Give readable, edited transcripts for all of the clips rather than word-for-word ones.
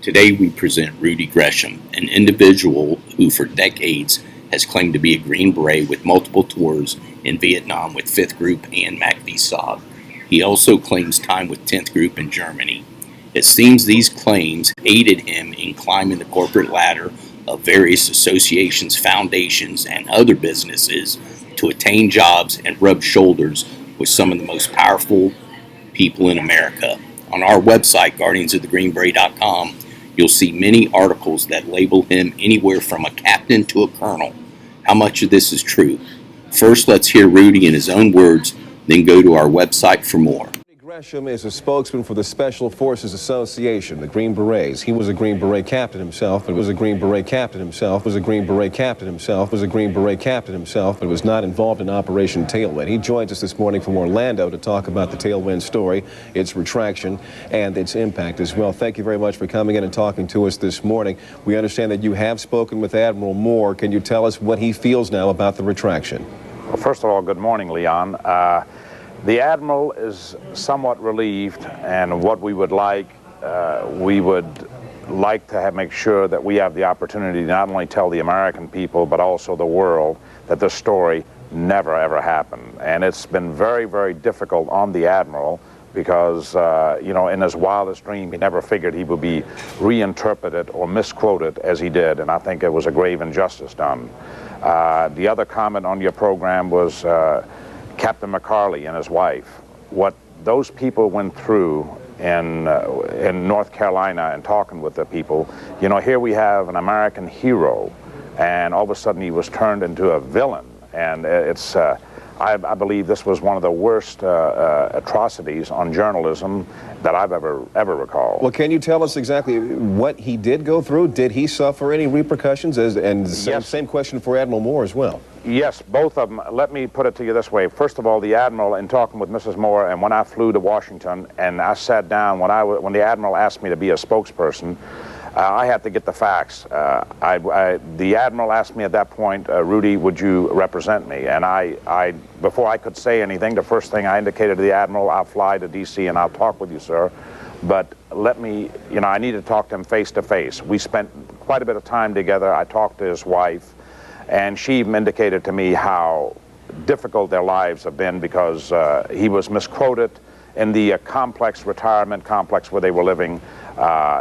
Today we present Rudi Gresham, an individual who for decades has claimed to be a Green Beret with multiple tours in Vietnam with 5th Group and MACV Saab. He also claims time with 10th Group in Germany. It seems these claims aided him in climbing the corporate ladder of various associations, foundations, and other businesses to attain jobs and rub shoulders with some of the most powerful people in America. On our website, guardiansofthegreenberet.com, you'll see many articles that label him anywhere from a captain to a colonel. How much of this is true? First, let's hear Rudi in his own words, then go to our website for more. Gresham is a spokesman for the Special Forces Association, the Green Berets. He was a Green Beret captain himself, but was a Green Beret captain himself, was a Green Beret captain himself, was a Green Beret captain himself, but was not involved in Operation Tailwind. He joins us this morning from Orlando to talk about the Tailwind story, its retraction, and its impact as well. Thank you very much for coming in and talking to us this morning. We understand that you have spoken with Admiral Moore. Can you tell us what he feels now about the retraction? Well, first of all, good morning, Leon. The Admiral is somewhat relieved, and what we would like to make sure that we have the opportunity to not only tell the American people, but also the world, that this story never ever happened. And it's been very, very difficult on the Admiral because, in his wildest dream, he never figured he would be reinterpreted or misquoted as he did, and I think it was a grave injustice done. The other comment on your program was Captain McCarley and his wife. What those people went through in North Carolina and talking with the people, here we have an American hero, and all of a sudden he was turned into a villain. And I believe this was one of the worst atrocities on journalism that I've ever recalled. Well, can you tell us exactly what he did go through? Did he suffer any repercussions? And Yes. Same question for Admiral Moore as well. Yes, both of them. Let me put it to you this way. First of all, the Admiral, in talking with Mrs. Moore, and when I flew to Washington and I sat down, when the Admiral asked me to be a spokesperson, I had to get the facts. The Admiral asked me at that point, Rudi, would you represent me? And before I could say anything, the first thing I indicated to the Admiral, I'll fly to D.C. and I'll talk with you, sir. But I need to talk to him face to face. We spent quite a bit of time together. I talked to his wife, and she even indicated to me how difficult their lives have been because he was misquoted in the retirement complex where they were living.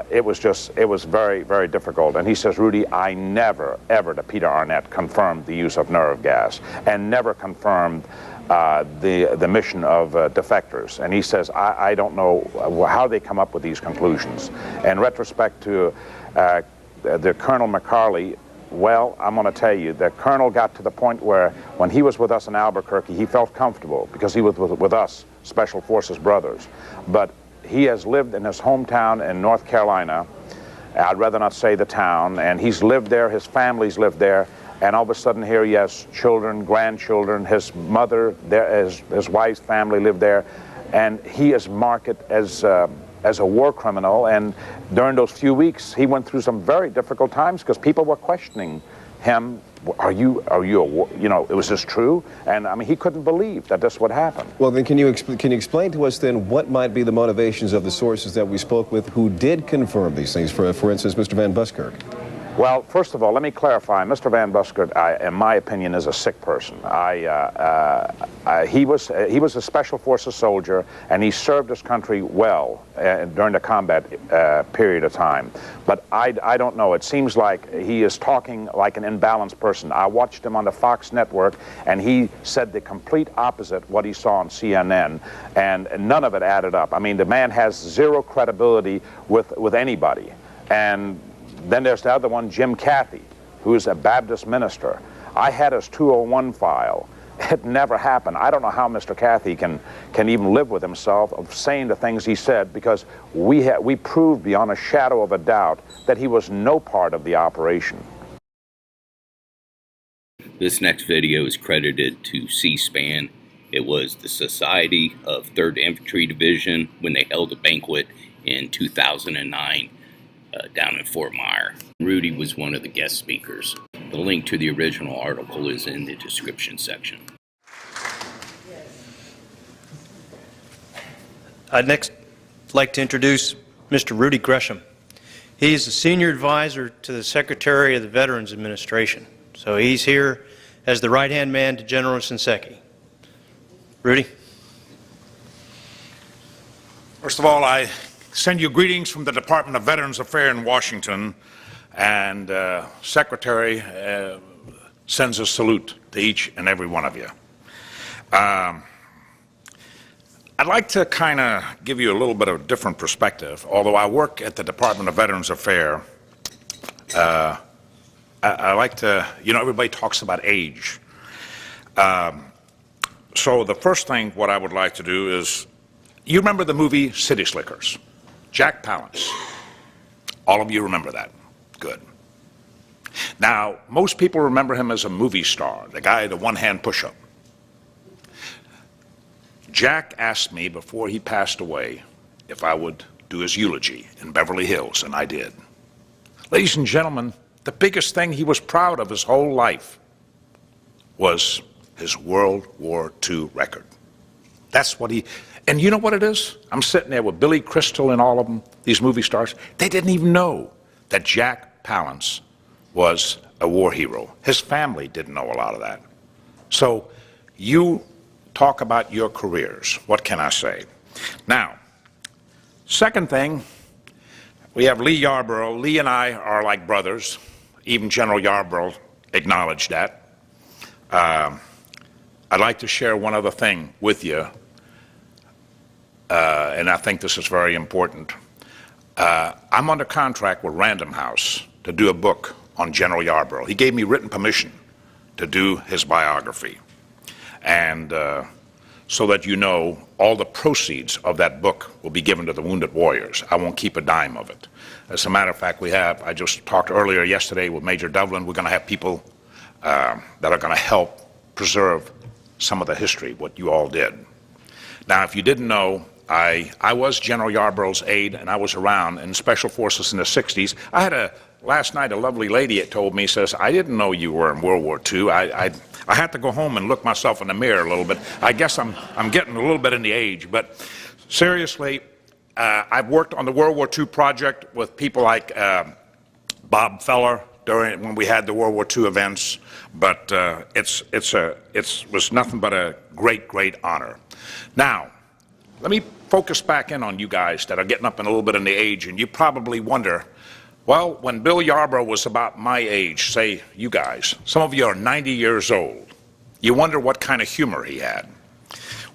It was very, very difficult. And he says, Rudi, I never, ever to Peter Arnett confirmed the use of nerve gas and never confirmed the mission of defectors. And he says, I don't know how they come up with these conclusions. In retrospect to the Colonel McCarley, well, I'm going to tell you, the Colonel got to the point where when he was with us in Albuquerque, he felt comfortable because he was with us, Special Forces brothers. But he has lived in his hometown in North Carolina. I'd rather not say the town. And he's lived there, his family's lived there. And all of a sudden here he has children, grandchildren, his mother, his wife's family lived there. And he is marked as a war criminal, and during those few weeks he went through some very difficult times because people were questioning him. Are you a war, was this true? And I mean, he couldn't believe that this would happen. Well, then can you explain to us then what might be the motivations of the sources that we spoke with who did confirm these things, for instance, Mr. Van Buskirk? Well, first of all, let me clarify. Mr. Van Buskirk, in my opinion, is a sick person. He was a Special Forces soldier, and he served his country well during the combat period of time. But I don't know. It seems like he is talking like an imbalanced person. I watched him on the Fox network, and he said the complete opposite what he saw on CNN, and none of it added up. I mean, the man has zero credibility with anybody. And then there's the other one, Jim Cathy, who is a Baptist minister. I had his 201 file. It never happened. I don't know how Mr. Cathy can even live with himself of saying the things he said, because we proved beyond a shadow of a doubt that he was no part of the operation. This next video is credited to C-SPAN. It was the Society of 3rd Infantry Division when they held a banquet in 2009. Down in Fort Myer. Rudi was one of the guest speakers. The link to the original article is in the description section. I'd next like to introduce Mr. Rudi Gresham. He's the senior advisor to the Secretary of the Veterans Administration. So he's here as the right-hand man to General Shinseki. Rudy? First of all, I send you greetings from the Department of Veterans Affairs in Washington, and Secretary sends a salute to each and every one of you. I'd like to kind of give you a little bit of a different perspective. Although I work at the Department of Veterans Affairs, I like to, everybody talks about age. So the first thing what I would like to do is, you remember the movie City Slickers? Jack Palance. All of you remember that. Good. Now, most people remember him as a movie star, the guy, the one-hand push-up. Jack asked me before he passed away if I would do his eulogy in Beverly Hills, and I did. Ladies and gentlemen, the biggest thing he was proud of his whole life was his World War II record. That's what he, and you know what it is? I'm sitting there with Billy Crystal and all of them, these movie stars. They didn't even know that Jack Palance was a war hero. His family didn't know a lot of that. So you talk about your careers. What can I say? Now, second thing, we have Lee Yarborough. Lee and I are like brothers. Even General Yarborough acknowledged that. I'd like to share one other thing with you, and I think this is very important. I'm under contract with Random House to do a book on General Yarborough. He gave me written permission to do his biography. And so that you know, all the proceeds of that book will be given to the wounded warriors. I won't keep a dime of it. As a matter of fact, I just talked earlier yesterday with Major Devlin. We're going to have people that are going to help preserve some of the history, what you all did. Now, if you didn't know, I was General Yarborough's aide, and I was around in Special Forces in the 60s. I had last night, a lovely lady told me, says, I didn't know you were in World War II. I had to go home and look myself in the mirror a little bit. I guess I'm getting a little bit in the age, but seriously, I've worked on the World War II project with people like Bob Feller when we had the World War II events, but it was nothing but a great, great honor. Now, let me focus back in on you guys that are getting up in a little bit in the age, and you probably wonder, well, when Bill Yarborough was about my age, say you guys, some of you are 90 years old, you wonder what kind of humor he had.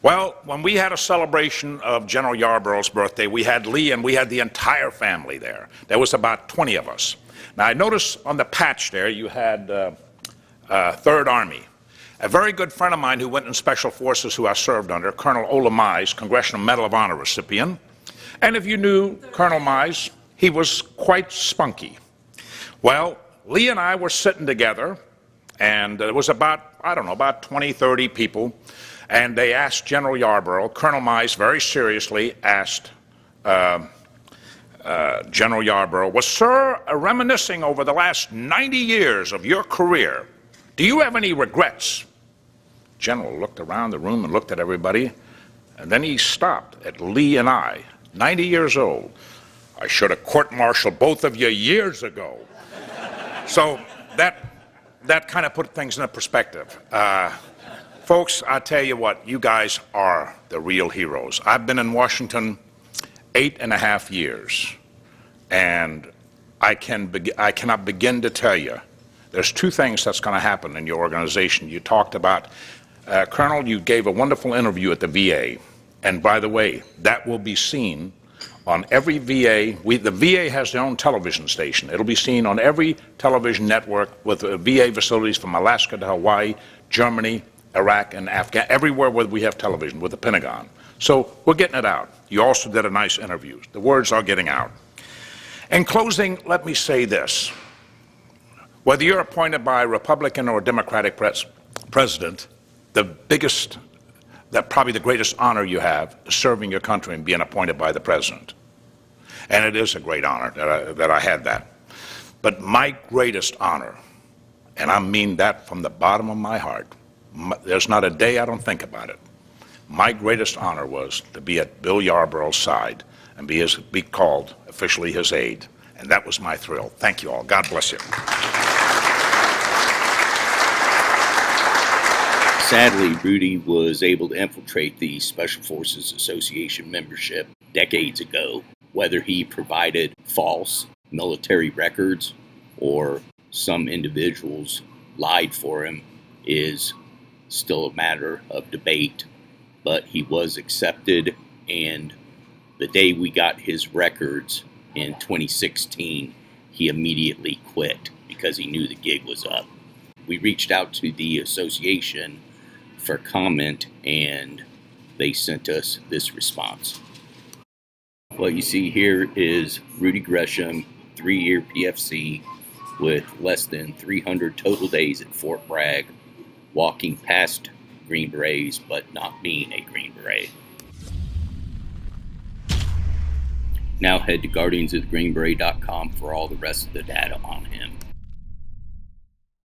Well, when we had a celebration of General Yarborough's birthday, we had Lee and we had the entire family there. There was about 20 of us. Now, I noticed on the patch there you had 3rd Army. A very good friend of mine who went in Special Forces who I served under, Colonel Ola Mize, Congressional Medal of Honor recipient. And if you knew Colonel Mize, he was quite spunky. Well, Lee and I were sitting together, and it was about, I don't know, about 20, 30 people, and they asked General Yarborough, Colonel Mize very seriously asked General Yarborough, was Sir, reminiscing over the last 90 years of your career, do you have any regrets? General looked around the room and looked at everybody, and then he stopped at Lee and I, 90 years old. I should have court-martialed both of you years ago. So that kind of put things in perspective. Folks, I tell you what, you guys are the real heroes. I've been in Washington 8.5 years, and I cannot begin to tell you. There's 2 things that's going to happen in your organization. You talked about, Colonel, you gave a wonderful interview at the VA, and by the way, that will be seen on every VA. The VA has their own television station. It'll be seen on every television network with VA facilities from Alaska to Hawaii, Germany, Iraq, and Afghanistan, everywhere where we have television with the Pentagon. So we're getting it out. You also did a nice interview. The words are getting out. In closing, let me say this. Whether you're appointed by a Republican or a Democratic president, probably the greatest honor you have is serving your country and being appointed by the president. And it is a great honor that I had that. But my greatest honor, and I mean that from the bottom of my heart, there's not a day I don't think about it. My greatest honor was to be at Bill Yarborough's side and be called officially his aide. And that was my thrill. Thank you all. God bless you. Sadly, Rudi was able to infiltrate the Special Forces Association membership decades ago. Whether he provided false military records or some individuals lied for him is still a matter of debate, but he was accepted, and the day we got his records in 2016, he immediately quit because he knew the gig was up. We reached out to the association for comment, and they sent us this response. What you see here is Rudi Gresham, 3-year PFC with less than 300 total days at Fort Bragg, walking past Green Berets but not being a Green Beret. Now head to guardiansofthegreenberet.com for all the rest of the data on him.